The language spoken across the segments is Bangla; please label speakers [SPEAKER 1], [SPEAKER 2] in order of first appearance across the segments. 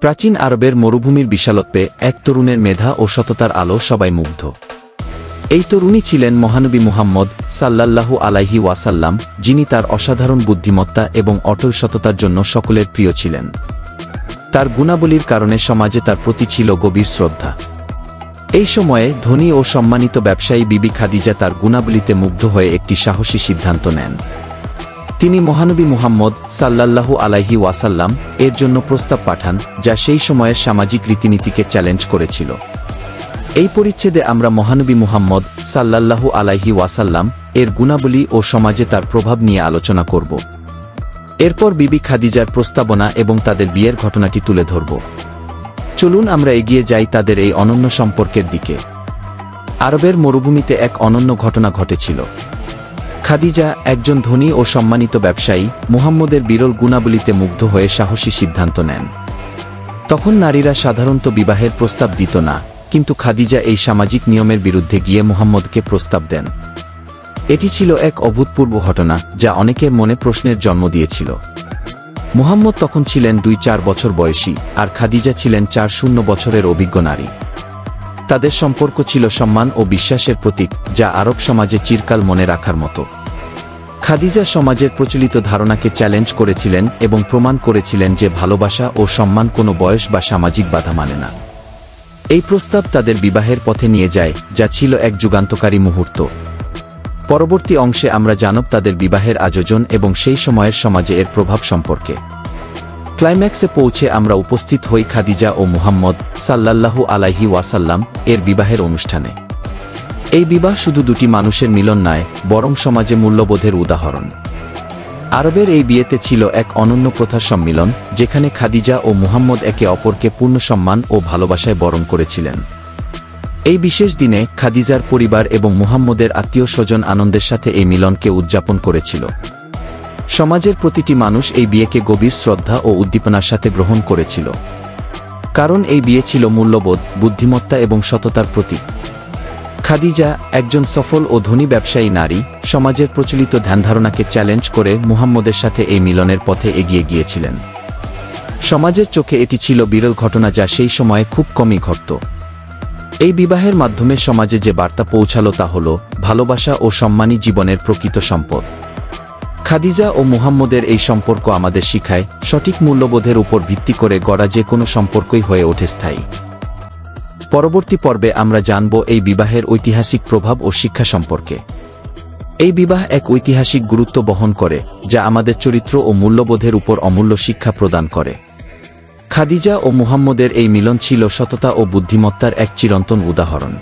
[SPEAKER 1] প্রাচীন আরবের মরুভূমির বিশালত্বে এক তরুণের মেধা ও সততার আলো সবাই মুগ্ধ। এই তরুণী ছিলেন মহানবী মুহাম্মদ সাল্লাল্লাহু আলাইহি ওয়াসাল্লাম, যিনি তার অসাধারণ বুদ্ধিমত্তা এবং অটল সততার জন্য সকলের প্রিয় ছিলেন। তার গুণাবলীর কারণে সমাজে তার প্রতি ছিল গভীর শ্রদ্ধা। এই সময়ে ধনী ও সম্মানিত ব্যবসায়ী বিবি খাদিজা তার গুণাবলীতে মুগ্ধ হয়ে একটি সাহসী সিদ্ধান্ত নেন। তিনি মহানবী মুহাম্মদ সাল্লাল্লাহু আলাইহি ওয়াসাল্লাম এর জন্য প্রস্তাব পাঠান, যা সেই সময়ের সামাজিক রীতিনীতিকে চ্যালেঞ্জ করেছিল। এই পরিচ্ছেদে আমরা মহানবী মুহাম্মদ সাল্লাল্লাহু আলাইহি ওয়াসাল্লাম এর গুণাবলী ও সমাজে তার প্রভাব নিয়ে আলোচনা করব। এরপর বিবি খাদিজার প্রস্তাবনা এবং তাদের বিয়ের ঘটনাটি তুলে ধরব। চলুন আমরা এগিয়ে যাই তাদের এই অনন্য সম্পর্কের দিকে। আরবের মরুভূমিতে এক অনন্য ঘটনা ঘটেছিল। খাদিজা, একজন ধনী ও সম্মানিত ব্যবসায়ী, মুহাম্মদের বিরল গুণাবলীতে মুগ্ধ হয়ে সাহসী সিদ্ধান্ত নেন। তখন নারীরা সাধারণত বিবাহের প্রস্তাব দিত না, কিন্তু খাদিজা এই সামাজিক নিয়মের বিরুদ্ধে গিয়ে মুহাম্মদকে প্রস্তাব দেন। এটি ছিল এক অভূতপূর্ব ঘটনা, যা অনেকের মনে প্রশ্নের জন্ম দিয়েছিল। মুহাম্মদ তখন ছিলেন 2-4 বছর বয়সী, আর খাদিজা ছিলেন 4-0 বছরের অভিজ্ঞ নারী। তাদের সম্পর্ক ছিল সম্মান ও বিশ্বাসের প্রতীক, যা আরব সমাজে চিরকাল মনে রাখার মতো। খাদিজা সমাজের প্রচলিত ধারণাকে চ্যালেঞ্জ করেছিলেন এবং প্রমাণ করেছিলেন যে ভালোবাসা ও সম্মান কোনো বয়স বা সামাজিক বাধা মানে না। এই প্রস্তাব তাদের বিবাহের পথে নিয়ে যায়, যা ছিল এক যুগান্তকারী মুহূর্ত। পরবর্তী অংশে আমরা জানব তাদের বিবাহের আয়োজন এবং সেই সময়ের সমাজে এর প্রভাব সম্পর্কে। ক্লাইম্যাক্সে পৌঁছে আমরা উপস্থিত হই খাদিজা ও মুহাম্মদ সাল্লাল্লাহু আলাইহি ওয়াসাল্লাম এর বিবাহের অনুষ্ঠানে। এই বিবাহ শুধু দুটি মানুষের মিলন নয়, বরং সমাজে মূল্যবোধের উদাহরণ। আরবের এই বিয়েতে ছিল এক অনন্য প্রথার সম্মিলন, যেখানে খাদিজা ও মুহাম্মদ একে অপরকে পূর্ণ সম্মান ও ভালোবাসায় বরণ করেছিলেন। এই বিশেষ দিনে খাদিজার পরিবার এবং মুহাম্মদের আত্মীয় স্বজন আনন্দের সাথে এই মিলনকে উদযাপন করেছিল। সমাজের প্রতিটি মানুষ এই বিয়েকে গভীর শ্রদ্ধা ও উদ্দীপনার সাথে গ্রহণ করেছিল, কারণ এই বিয়ে ছিল মূল্যবোধ, বুদ্ধিমত্তা এবং সততার প্রতীক। খাদিজা, একজন সফল ও ধনী ব্যবসায়ী নারী, সমাজের প্রচলিত ধ্যানধারণাকে চ্যালেঞ্জ করে মুহাম্মদের সাথে এই মিলনের পথে এগিয়ে গিয়েছিলেন। সমাজের চোখে এটি ছিল বিরল ঘটনা, যা সেই সময়ে খুব কমই ঘটত। এই বিবাহের মাধ্যমে সমাজে যে বার্তা পৌঁছালো তা হল ভালোবাসা ও সম্মানই জীবনের প্রকৃত সম্পদ। খাদিজা ও মুহাম্মদের এই সম্পর্ক আমাদের শিখায়, সঠিক মূল্যবোধের উপর ভিত্তি করে গড়া যে কোনো সম্পর্কই হয়ে ওঠে স্থায়ী। পরবর্তী পর্বে আমরা জানব এই বিবাহের ঐতিহাসিক প্রভাব ও শিক্ষা সম্পর্কে। এই বিবাহ এক ঐতিহাসিক গুরুত্ব বহন করে, যা আমাদের চরিত্র ও মূল্যবোধের উপর অমূল্য শিক্ষা প্রদান করে। খাদিজা ও মুহাম্মদের এই মিলন ছিল সততা ও বুদ্ধিমত্তার এক চিরন্তন উদাহরণ।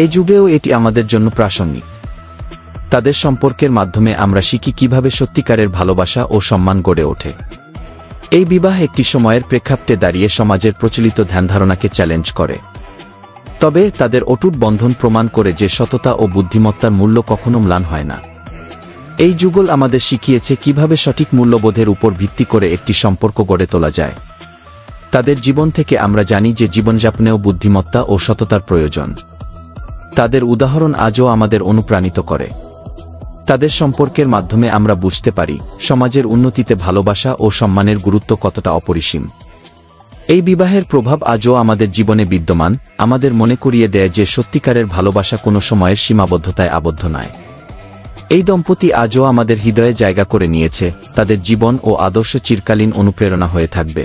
[SPEAKER 1] এই যুগেও এটি আমাদের জন্য প্রাসঙ্গিক। তাদের সম্পর্কের মাধ্যমে আমরা শিখি কিভাবে সত্যিকারের ভালোবাসা ও সম্মান গড়ে ওঠে। এই বিবাহ একটি সময়ের প্রেক্ষাপটে দাঁড়িয়ে সমাজের প্রচলিত ধ্যানধারণাকে চ্যালেঞ্জ করে, তবে তাদের অটুট বন্ধন প্রমাণ করে যে সততা ও বুদ্ধিমত্তার মূল্য কখনো ম্লান হয় না। এই যুগল আমাদের শিখিয়েছে কিভাবে সঠিক মূল্যবোধের উপর ভিত্তি করে একটি সম্পর্ক গড়ে তোলা যায়। তাদের জীবন থেকে আমরা জানি যে জীবনযাপনেও বুদ্ধিমত্তা ও সততার প্রয়োজন। তাদের উদাহরণ আজও আমাদের অনুপ্রাণিত করে। তাদের সম্পর্কের মাধ্যমে আমরা বুঝতে পারি সমাজের উন্নতিতে ভালোবাসা ও সম্মানের গুরুত্ব কতটা অপরিসীম। এই বিবাহের প্রভাব আজও আমাদের জীবনে বিদ্যমান, আমাদের মনে করিয়ে দেয় যে সত্যিকারের ভালোবাসা কোনো সময়ের সীমাবদ্ধতায় আবদ্ধ নয়। এই দম্পতি আজও আমাদের হৃদয়ে জায়গা করে নিয়েছে, তাদের জীবন ও আদর্শ চিরকালীন অনুপ্রেরণা হয়ে থাকবে।